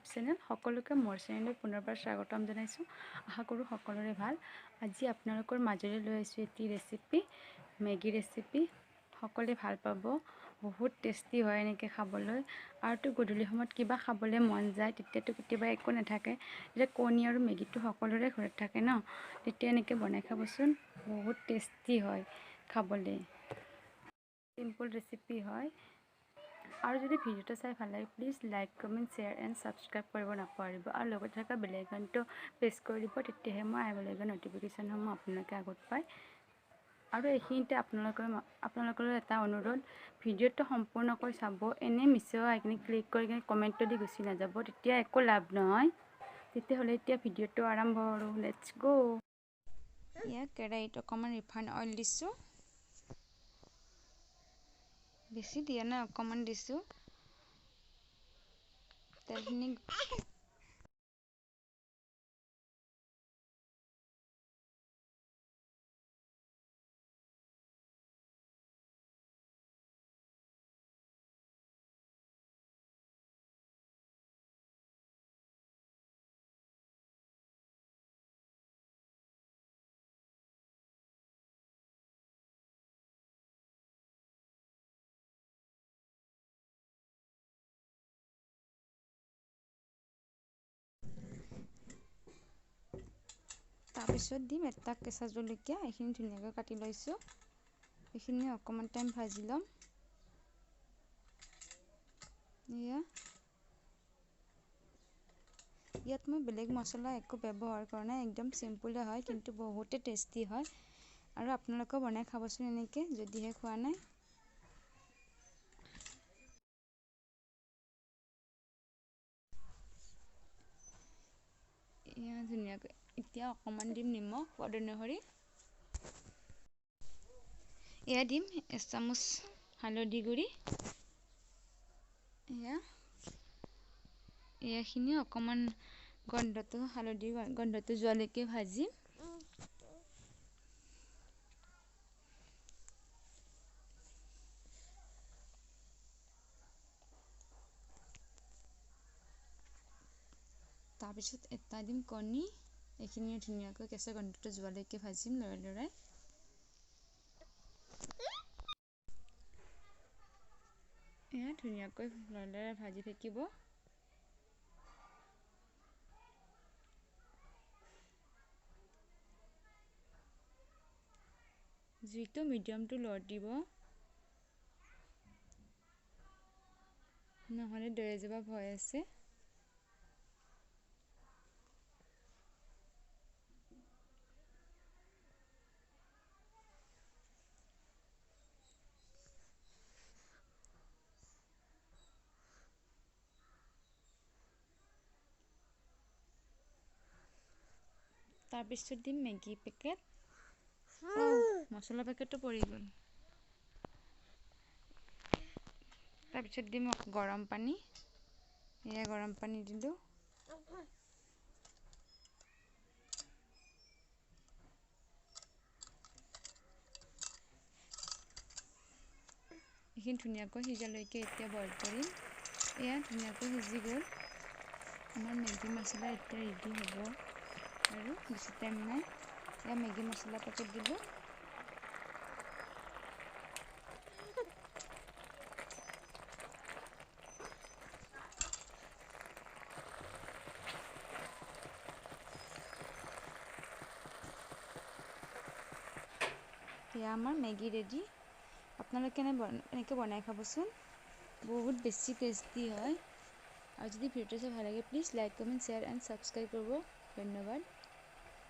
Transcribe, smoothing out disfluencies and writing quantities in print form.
YouTube channel সকলোকে মোৰ চেনেললৈ পুনৰবাৰ স্বাগতম জনাইছোঁ। আশা কৰোঁ সকলোৰে ভাল। আজি আপোনালোকৰ মাজলৈ লৈ আহিছোঁ এটি ৰেচিপি, মেগী ৰেচিপি। সকলোৱে ভাল পাব, বহুত টেষ্টি হয় এনেকৈ খাবলৈ। আৰুতো গধূলি সময়ত কিবা খাবলৈ মন যায়, তেতিয়াতো কেতিয়াবা একো নাথাকে, তেতিয়া কণী আৰু মেগীটো সকলোৰে ঘৰত থাকে ন, তেতিয়া এনেকৈ বনাই খাবচোন, বহুত টেষ্টি হয় খাবলৈ। চিম্পল ৰেচিপি হয়। আৰু যদি ভিডিঅ'টো চাই ভাল লাগে please like, comment, share and subscribe কৰিব নাপাহৰিব। আৰু লগত থকা বেল আইকনটো প্ৰেছ কৰি দিব, তেতিয়াহে মই আহিবলগীয়া ন'টিফিকেশ্যনসমূহ আপোনালোকে আগত পায়। আৰু এইখিনিতে আপোনালোকৰ এটা অনুৰোধ, ভিডিঅ'টো সম্পূৰ্ণকৈ চাব। এনেই মিছাও আহি কিনে ক্লিক কৰি কিনে কমেণ্টটো দি গুচি নাযাব, তেতিয়া একো লাভ নহয়। তেতিয়াহ'লে এতিয়া ভিডিঅ'টো আৰম্ভ কৰোঁ, লেটছ গ'। ইয়াত কেৰাহীত অকণমান ৰিফাইন অইল দিছোঁ। বেছি দিয়া নাই, অকণমান দিছোঁ। তেলখিনি তাৰপিছত দিম এটা কেঁচা জলকীয়া, এইখিনি ধুনীয়াকৈ কাটি লৈছোঁ। এইখিনি অকণমান টাইম ভাজি ল'ম। ইয়াত মই বেলেগ মছলা একো ব্যৱহাৰ কৰা নাই, একদম চিম্পুলে হয়, কিন্তু বহুতে টেষ্টি হয়। আৰু আপোনালোকেও বনাই খাবচোন এনেকৈ, যদিহে খোৱা নাই। ধুনীয়াকৈ এতিয়া অকণমান দিম নিমখ সোৱাদ অনুসৰি। এয়া দিম এচামুচ হালধি গুড়ি। এয়াখিনি অকণমান হালধিৰ গন্ধটো যোৱালৈকে ভাজিম। তাৰপিছত এটা দিম কণী। এইখিনি ধুনীয়াকৈ কেঁচা গন্ধটো যোৱালৈকে ভাজিম লৰাই। এয়া ধুনীয়াকৈ লৰাই ভাজি থাকিব। জুইটো মিডিয়ামটো লত দিব, নহ'লে দৈ যাব ভয় আছে। তাৰপিছত দিম মেগী পেকেট। মছলা পেকেটটো পৰি গ'ল। তাৰপিছত দিম গৰম পানী। এয়া গৰম পানী দিলোঁ। এইখিনি ধুনীয়াকৈ সিজালৈকে এতিয়া বইল কৰিম। এয়া ধুনীয়াকৈ সিজি গ'ল। আমাৰ মেগী মছলা এতিয়া ৰেডি হ'ব আৰু বেছি টাইম নাই। এয়া মেগী মছলা পেকেট দিলোঁ। এয়া আমাৰ মেগী ৰেডি। আপোনালোকে এনেকৈ বনাই খাবচোন, বহুত বেছি টেষ্টি হয়। আৰু যদি ভিডিঅ'টো চাই ভাল লাগে please like, comment, share and subscribe কৰিব। ধন্যবাদ।